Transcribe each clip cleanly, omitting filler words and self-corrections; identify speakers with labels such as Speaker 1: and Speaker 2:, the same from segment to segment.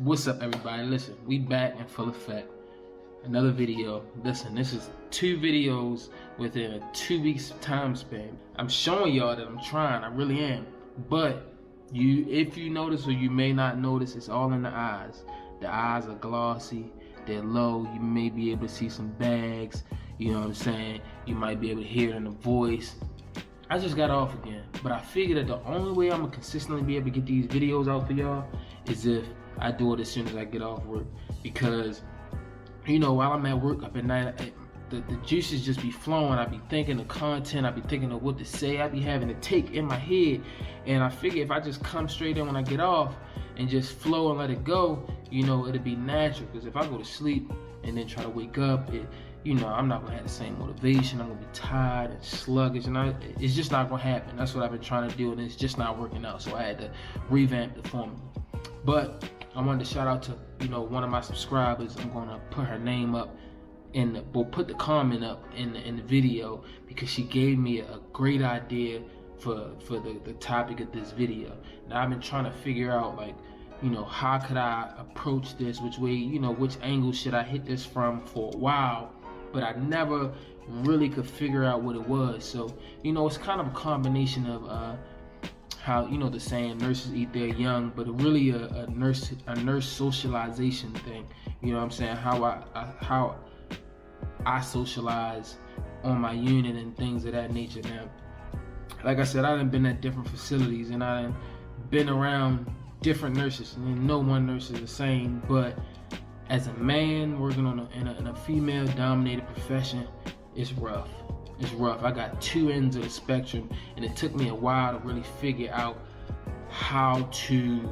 Speaker 1: What's up, everybody? Listen, we back in full effect. Another video. Listen, this is 2 videos within a 2 weeks time span. I'm showing y'all that I'm trying, I really am. But if you notice, or you may not notice, it's all in the eyes. The eyes are glossy, they're low, you may be able to see some bags, you know what I'm saying? You might be able to hear it in the voice. I just got off again, but I figured that the only way I'm gonna consistently be able to get these videos out for y'all is if I do it as soon as I get off work. Because, you know, while I'm at work up at night, the juices just be flowing. I be thinking of content, I be thinking of what to say, I be having to take in my head. And I figure if I just come straight in when I get off and just flow and let it go, you know, it'll be natural. Because if I go to sleep and then try to wake up, you know, I'm not gonna have the same motivation. I'm gonna be tired and sluggish, and it's just not gonna happen. That's what I've been trying to do, and it's just not working out. So I had to revamp the formula. But I wanted to shout out to, you know, one of my subscribers. I'm gonna put her name up we'll put the comment up in the video, because she gave me a great idea for the topic of this video. Now I've been trying to figure out, like, you know, how could I approach this, which way, you know, which angle should I hit this from for a while, but I never really could figure out what it was. So, you know, it's kind of a combination of how, you know, the saying nurses eat their young, but really a nurse socialization thing. You know what I'm saying? How I socialize on my unit and things of that nature. Now, like I said, I done been at different facilities, and I done been around different nurses, and no one nurse is the same. But as a man working in a female dominated profession, it's rough. It's rough. I got 2 ends of the spectrum, and it took me a while to really figure out how to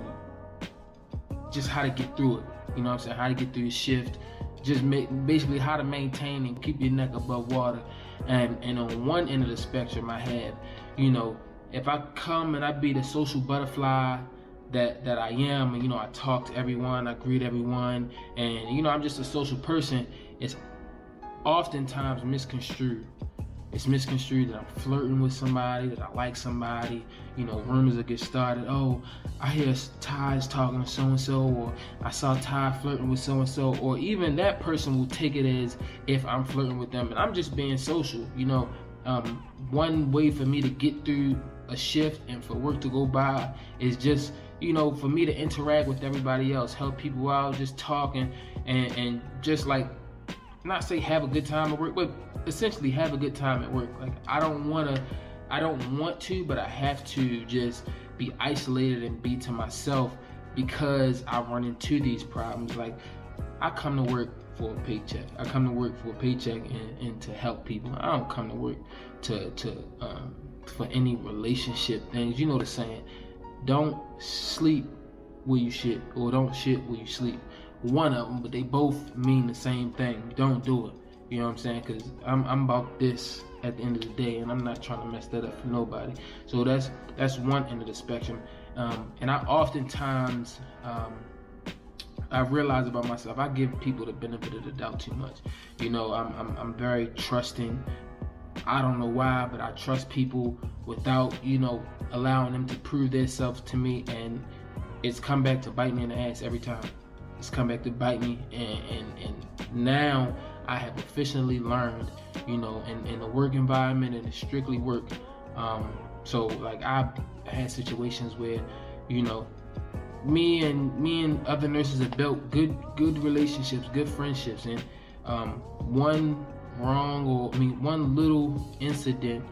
Speaker 1: get through it. You know what I'm saying? How to get through the shift. Just basically how to maintain and keep your neck above water. And on one end of the spectrum, I have, you know, if I come and I be the social butterfly that I am, and, you know, I talk to everyone, I greet everyone, and, you know, I'm just a social person, it's oftentimes misconstrued. It's misconstrued that I'm flirting with somebody, that I like somebody. You know, rumors will get started. Oh, I hear Ty's talking to so-and-so, or I saw Ty flirting with so-and-so, or even that person will take it as if I'm flirting with them, and I'm just being social. You know, one way for me to get through a shift and for work to go by is just, you know, for me to interact with everybody else, help people out, just talking, and just, like, not say have a good time at work, but essentially have a good time at work. Like, I don't want to, but I have to just be isolated and be to myself, because I run into these problems. Like, I come to work for a paycheck. I come to work for a paycheck and to help people. I don't come to work for any relationship things. You know the saying, don't sleep where you shit, or don't shit where you sleep. One of them, but they both mean the same thing. Don't do it. You know what I'm saying? Because I'm about this at the end of the day, and I'm not trying to mess that up for nobody. So that's one end of the spectrum. And I oftentimes I realize about myself, I give people the benefit of the doubt too much. You know, I'm very trusting. I don't know why, but I trust people without, you know, allowing them to prove themselves to me, and it's come back to bite me in the ass every time. It's come back to bite me, and now I have officially learned, you know, in the work environment, and it's strictly work. So, like, I've had situations where, you know, me and other nurses have built good relationships, good friendships, and one little incident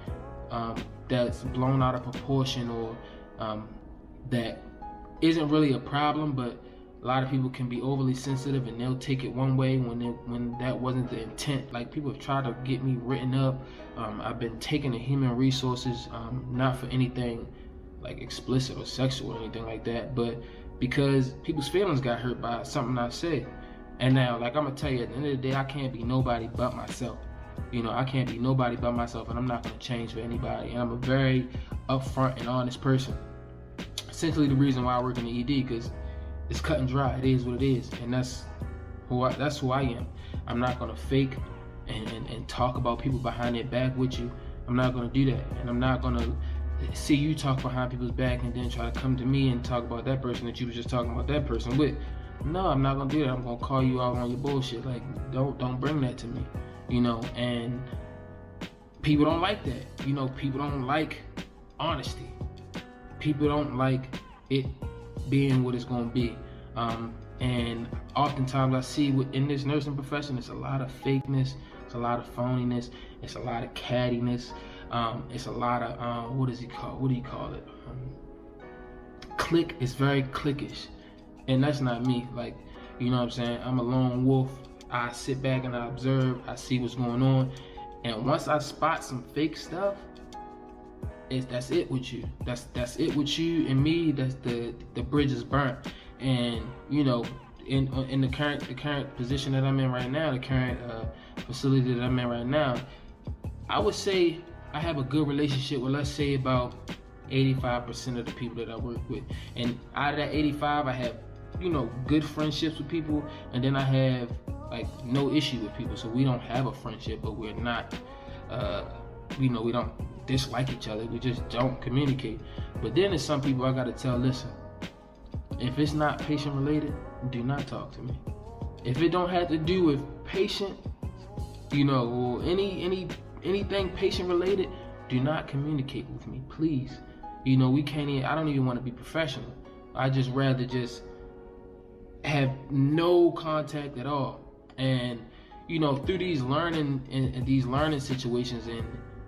Speaker 1: that's blown out of proportion, or that isn't really a problem, but a lot of people can be overly sensitive and they'll take it one way when that wasn't the intent. Like, people have tried to get me written up. I've been taken to human resources, not for anything like explicit or sexual or anything like that, but because people's feelings got hurt by something I said. And now, like, I'm gonna tell you, at the end of the day, I can't be nobody but myself. You know, I can't be nobody but myself, and I'm not gonna change for anybody. And I'm a very upfront and honest person. Essentially, the reason why I work in the ED, because it's cut and dry. It is what it is, and that's who I am. I'm not gonna fake and talk about people behind their back with you. I'm not gonna do that, and I'm not gonna see you talk behind people's back and then try to come to me and talk about that person that you was just talking about that person with. No, I'm not gonna do that. I'm gonna call you out on your bullshit. Like, don't bring that to me, and people don't like that. People don't like honesty. People don't like it being what it's gonna be. And oftentimes I see in this nursing profession, it's a lot of fakeness, it's a lot of phoniness, it's a lot of cattiness, it's a lot of what do you call it? Click. It's very cliquish, and that's not me. Like, you know what I'm saying? I'm a lone wolf. I sit back and I observe. I see what's going on, and once I spot some fake stuff, that's it with you. That's it with you and me. That's the bridge is burnt. And in the current position that I'm in right now, the current facility that I'm in right now, I would say I have a good relationship with, let's say, about 85% of the people that I work with. And out of that 85, I have good friendships with people, and then I have like no issue with people. So we don't have a friendship, but we're not we don't dislike each other. We just don't communicate. But then there's some people I gotta tell, listen, if it's not patient related, do not talk to me. If it don't have to do with patient, or anything patient related, do not communicate with me, please. We can't even, I don't even want to be professional. I just rather just have no contact at all. And through these learning and these learning situations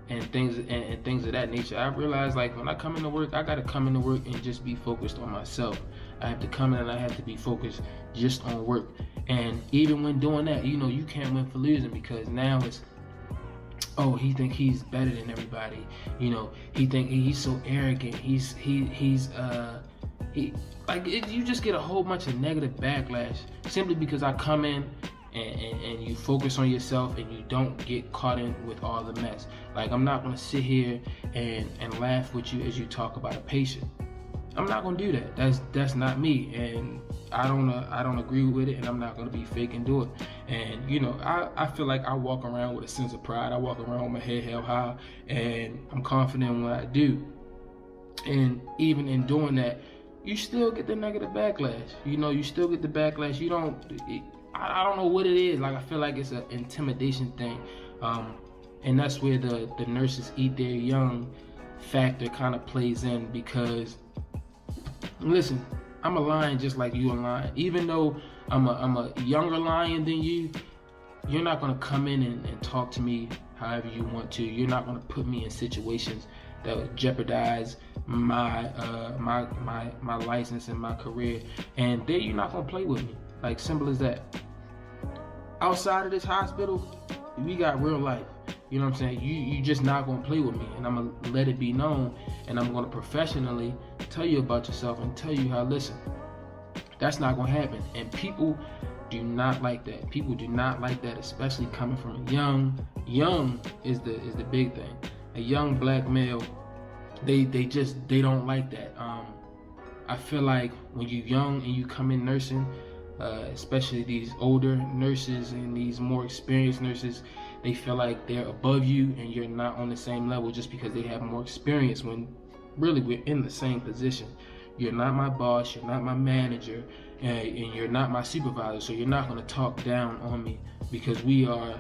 Speaker 1: and things of that nature, I realized, like, when I come into work, I gotta come into work and just be focused on myself. I have to come in and I have to be focused just on work. And even when doing that, you can't win for losing, because now it's, oh, he think he's better than everybody. He think he's so arrogant. You just get a whole bunch of negative backlash simply because I come in and you focus on yourself and you don't get caught in with all the mess. Like, I'm not gonna sit here and laugh with you as you talk about a patient. I'm not gonna do that. That's not me, and I don't agree with it, and I'm not gonna be fake and do it. And I feel like I walk around with a sense of pride. I walk around with my head held high, and I'm confident in what I do. And even in doing that, you still get the negative backlash. You still get the backlash. I don't know what it is. Like, I feel like it's an intimidation thing, and that's where the nurses eat their young factor kind of plays in. Because, listen, I'm a lion just like you a lion. Even though I'm a younger lion than you, you're not gonna come in and talk to me however you want to. You're not gonna put me in situations that would jeopardize my license and my career. And then you're not gonna play with me. Like, simple as that. Outside of this hospital, we got real life. You know what I'm saying? You just not gonna play with me, and I'm gonna let it be known, and I'm gonna professionally tell you about yourself and tell you how. Listen, that's not gonna happen. And people do not like that. People do not like that, especially coming from a young is the big thing. A young black male, they don't like that. I feel like when you're young and you come in nursing, especially these older nurses and these more experienced nurses, they feel like they're above you and you're not on the same level just because they have more experience, when really we're in the same position. You're not my boss, you're not my manager, and you're not my supervisor, so you're not going to talk down on me because we are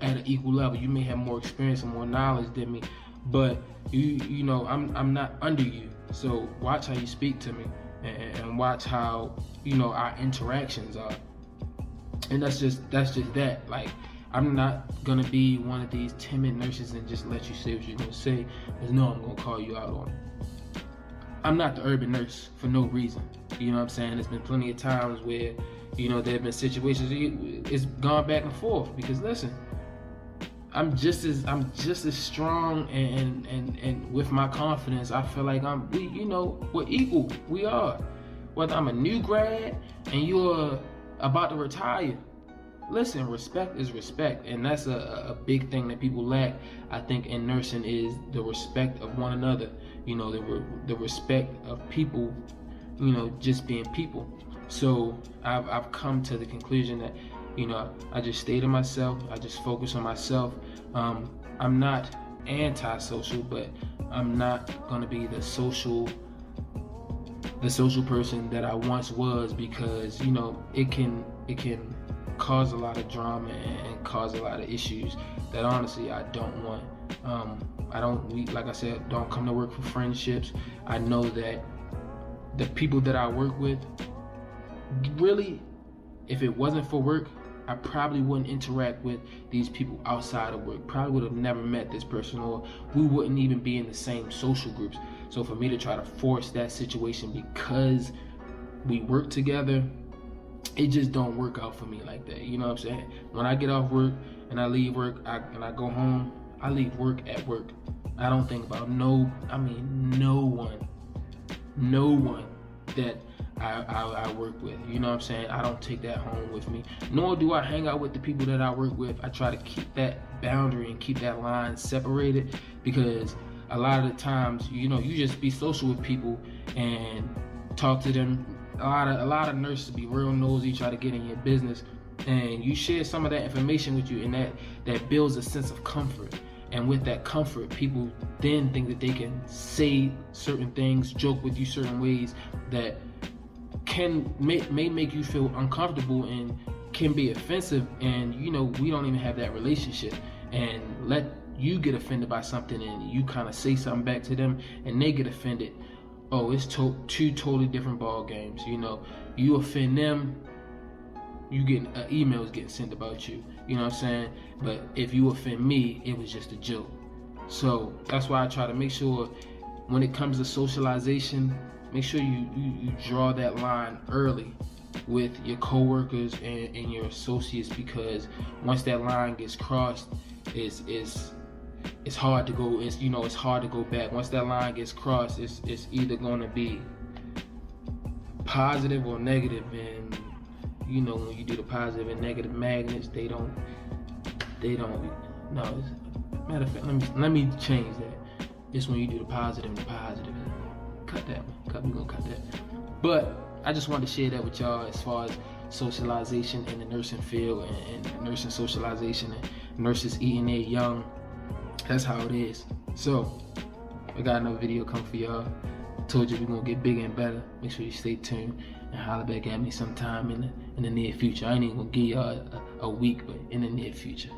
Speaker 1: at an equal level. You may have more experience and more knowledge than me, but I'm not under you. So watch how you speak to me, and watch how our interactions are. And that's just that. Like, I'm not gonna be one of these timid nurses and just let you say what you're gonna say. Cause no, I'm gonna call you out on it. I'm not the urban nurse for no reason. You know what I'm saying? There's been plenty of times where there have been situations it's gone back and forth. Because listen, I'm just as strong and with my confidence, I feel like we're equal. We are. Whether I'm a new grad and you're about to retire, listen, respect is respect, and that's a big thing that people lack, I think, in nursing, is the respect of one another. The respect of people, just being people. So I've come to the conclusion that I just stay to myself. I just focus on myself. I'm not anti-social, but I'm not gonna be the social the social person that I once was, because you know it can cause a lot of drama and cause a lot of issues that honestly I don't want. Like I said, don't come to work for friendships. I know that the people that I work with, really, if it wasn't for work, I probably wouldn't interact with these people outside of work. Probably would have never met this person, or we wouldn't even be in the same social groups. So for me to try to force that situation because we work together, it just don't work out for me like that. You know what I'm saying? When I get off work and I leave work and I go home, I leave work at work. I don't think about no one that I work with. You know what I'm saying? I don't take that home with me. Nor do I hang out with the people that I work with. I try to keep that boundary and keep that line separated, because a lot of the times, you know, you just be social with people and talk to them. A lot of nurses be real nosy, try to get in your business, and you share some of that information with you, and that builds a sense of comfort. And with that comfort, people then think that they can say certain things, joke with you certain ways that may make you feel uncomfortable and can be offensive. And you know, we don't even have that relationship, and let you get offended by something and you kind of say something back to them and they get offended. Oh, it's two totally different ball games. You know, you offend them, you get emails getting sent about you. You know what I'm saying? But if you offend me, it was just a joke. So that's why I try to make sure when it comes to socialization, make sure you draw that line early with your coworkers and your associates, because once that line gets crossed, it's hard to go. It's hard to go back. Once that line gets crossed, it's either going to be positive or negative. And you know, when you do the positive and negative magnets, they don't. No, matter of fact, let me change that. It's when you do the positive and the positive. Cut that one. We're gonna cut that. But I just wanted to share that with y'all as far as socialization in the nursing field and nursing socialization and nurses eating their young. That's how it is. So I got another video coming for y'all. Told you we're gonna get bigger and better. Make sure you stay tuned and holler back at me sometime in the near future. I ain't even gonna give y'all a week, but in the near future.